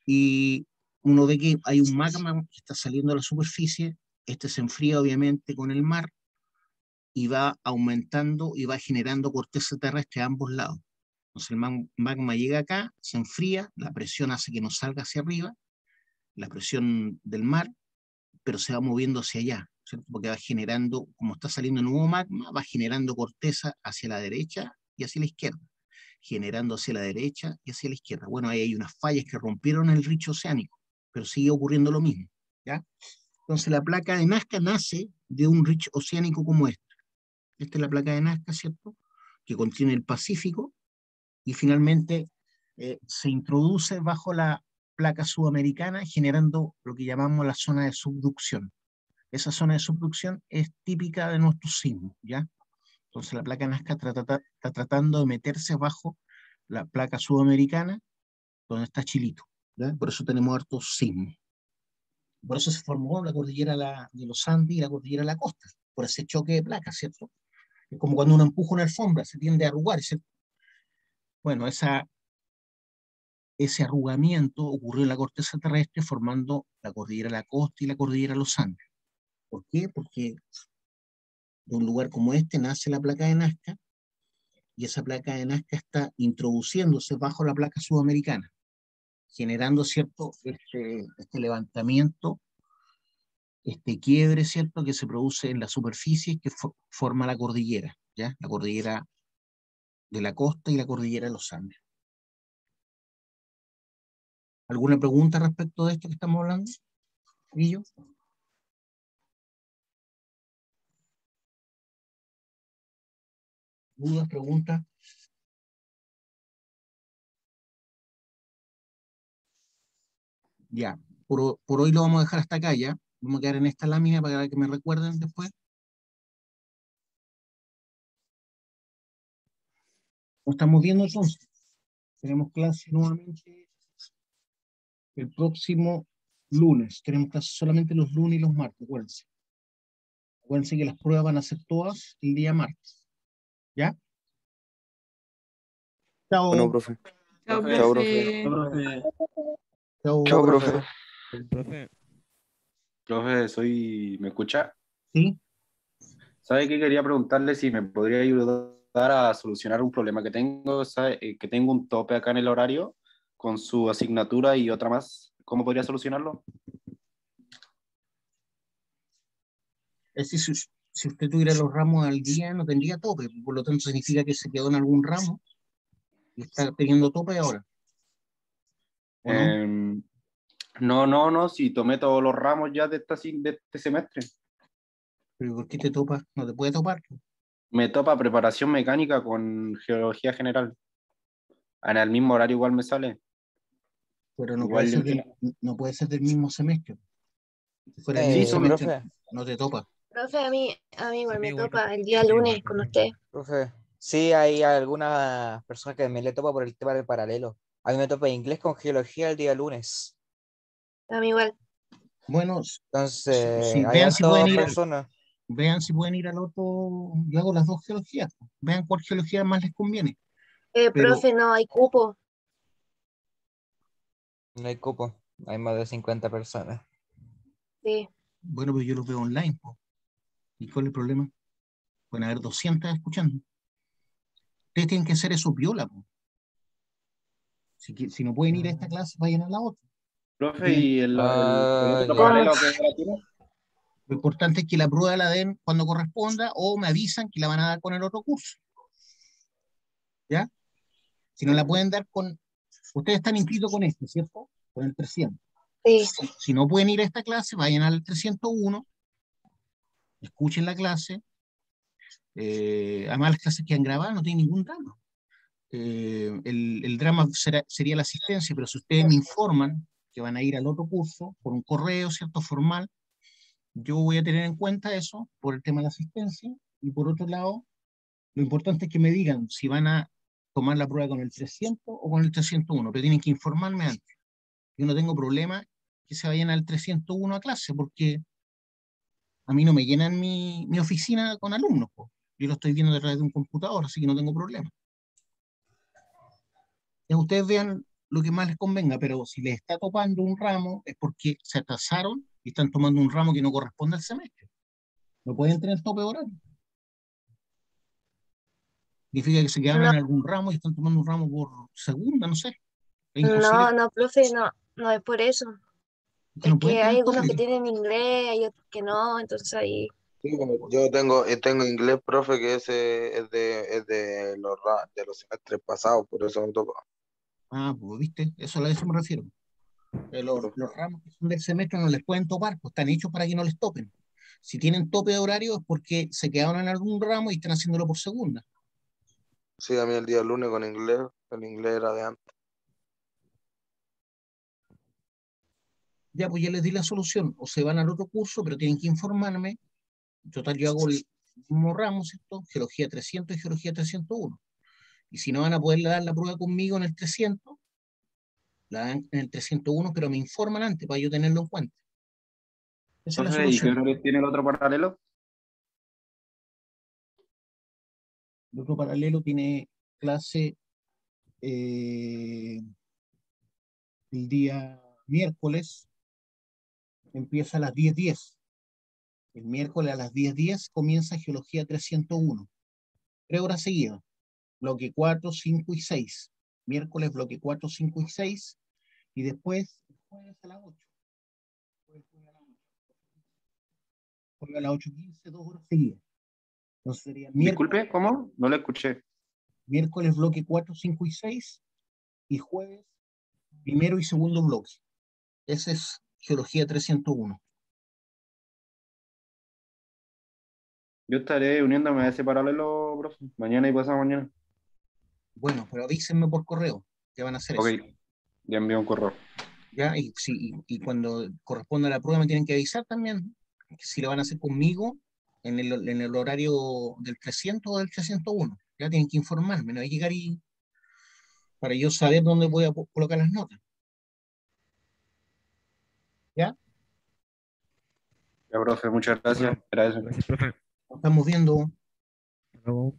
y uno ve que hay un magma que está saliendo a la superficie, este se enfría obviamente con el mar y va aumentando y va generando corteza terrestre a ambos lados. Entonces el magma llega acá, se enfría, la presión hace que no salga hacia arriba, la presión del mar, pero se va moviendo hacia allá, ¿cierto? Porque va generando, como está saliendo nuevo magma, va generando corteza hacia la derecha y hacia la izquierda, generando hacia la derecha y hacia la izquierda. Bueno, ahí hay unas fallas que rompieron el richo oceánico, pero sigue ocurriendo lo mismo, ¿ya? Entonces la placa de Nazca nace de un richo oceánico como este. Esta es la placa de Nazca, ¿cierto? Que contiene el Pacífico y finalmente se introduce bajo la placa sudamericana generando lo que llamamos la zona de subducción. Esa zona de subducción es típica de nuestros sismos, ¿ya? Entonces la placa Nazca está tratando de meterse bajo la placa sudamericana, donde está Chilito, ¿ya? Por eso tenemos hartos sismos. Por eso se formó la cordillera de los Andes y la cordillera de la costa, por ese choque de placas, ¿cierto? Es como cuando uno empuja una alfombra, se tiende a arrugar, ¿cierto? Bueno, ese arrugamiento ocurrió en la corteza terrestre formando la cordillera de la costa y la cordillera de los Andes. ¿Por qué? Porque de un lugar como este nace la placa de Nazca y esa placa de Nazca está introduciéndose bajo la placa sudamericana, generando, ¿cierto?, este levantamiento, este quiebre, ¿cierto?, que se produce en la superficie que forma la cordillera, ¿ya? La cordillera de la costa y la cordillera de los Andes. ¿Alguna pregunta respecto de esto que estamos hablando, Guillo? ¿Dudas, preguntas? Ya, por hoy lo vamos a dejar hasta acá, ya. Vamos a quedar en esta lámina para que me recuerden después. Nos estamos viendo entonces. Tenemos clase nuevamente el próximo lunes. Tenemos clase solamente los lunes y los martes, acuérdense. Acuérdense que las pruebas van a ser todas el día martes. ¿Ya? Chao. Bueno, profe. Chao, Profe. Chao, profe. Profe. Chao. Chao, profe. Profe, ¿me escucha? ¿Sí? ¿Sabe qué? Quería preguntarle si me podría ayudar a solucionar un problema que tengo. ¿Sabe? Que tengo un tope acá en el horario con su asignatura y otra más. ¿Cómo podría solucionarlo? Es decir, si usted tuviera los ramos al día, no tendría tope. Por lo tanto, significa que se quedó en algún ramo y está teniendo tope ahora. ¿O no? No, si tomé todos los ramos ya de este semestre. ¿Pero por qué te topa? No te puede topar. Me topa preparación mecánica con geología general. En el mismo horario igual me sale. Pero no Igual no puede ser del mismo semestre. Si fuera el Sí, mismo semestre, Profe, no te topa. Profe, a mí igual me igual topa el día lunes con usted. profe. Sí, hay algunas personas que me le topa por el tema del paralelo. A mí me topa inglés con geología el día lunes. A mí igual. Bueno, Entonces, hay vean si pueden hartas ir personas. vean si pueden ir al otro. Yo hago las dos geologías. Vean cuál geología más les conviene. Pero, Profe, no hay cupo. No hay cupo. Hay más de 50 personas. Sí. bueno, pues yo los veo online, po. ¿Y cuál es el problema? Pueden haber 200 escuchando. Ustedes tienen que hacer eso piola, po. Si no pueden ir a esta clase, vayan a la otra. Profe, Tienen- ¿y el Ah, otro ya. paralelo que la tiene? Lo importante es que la prueba la den cuando corresponda o me avisan que la van a dar con el otro curso. ¿Ya? Si no la pueden dar con... Ustedes están inscritos con este, ¿cierto? Con el 300. Sí. Si no pueden ir a esta clase, vayan al 301, escuchen la clase. Además, las clases que han grabado no tienen ningún drama. El drama sería la asistencia, pero si ustedes me informan que van a ir al otro curso por un correo, ¿cierto? Formal, yo voy a tener en cuenta eso por el tema de la asistencia. Y por otro lado, lo importante es que me digan si van a tomar la prueba con el 300 o con el 301, pero tienen que informarme antes. Yo no tengo problema que se vayan al 301 a clase, porque a mí no me llenan mi oficina con alumnos, po. Yo lo estoy viendo a través de un computador, así que no tengo problema. Ya ustedes vean lo que más les convenga, pero si les está topando un ramo es porque se atrasaron y están tomando un ramo que no corresponde al semestre. No pueden tener tope horario. Significa que se quedaron No, en algún ramo y están tomando un ramo por segunda, no sé. Es imposible, no, profe, no es por eso. que Es no pueden que hay tener algunos tope. que tienen inglés, hay otros que no, entonces ahí. Sí, bueno, yo tengo inglés, profe, que ese es de de los semestres pasados, por eso me toca. Ah, pues viste, a eso me refiero. Los ramos que son del semestre no les pueden topar, pues están hechos para que no les topen. Si tienen tope de horario es porque se quedaron en algún ramo y están haciéndolo por segunda. Sí, a mí el día lunes con inglés, el inglés era de antes. Ya, pues ya les di la solución. O se van al otro curso, pero tienen que informarme. En total, yo hago el mismo ramo, ¿cierto? Geología 300 y Geología 301. Y si no van a poder dar la prueba conmigo en el 300, la dan en el 301, pero me informan antes para yo tenerlo en cuenta. Esa es la Profe, ¿y qué solución. horario tiene el otro paralelo? El otro paralelo tiene clase el día miércoles, empieza a las 10:10. El miércoles a las 10:10 comienza Geología 301. 3 horas seguidas. Bloque 4, 5 y 6. Miércoles bloque 4, 5 y 6. Y después, jueves a las 8. Jueves a las 8:15, 2 horas seguidas. Entonces sería Disculpe, ¿cómo? No lo escuché. miércoles bloque 4, 5 y 6. Y jueves, primero y segundo bloque. Ese es Geología 301. Yo estaré uniéndome a ese paralelo, profe, mañana y pasado mañana. Bueno, pero avísenme por correo que van a hacer Ok, eso. ya envío un correo. ¿Ya? Y cuando corresponda la prueba me tienen que avisar también si la van a hacer conmigo en el horario del 300 o del 301. Ya tienen que informarme, no hay que llegar y para yo saber dónde voy a colocar las notas. ¿Ya? Ya, profe, muchas gracias. Bueno, Era eso. gracias, profe. Nos estamos viendo. Hasta luego.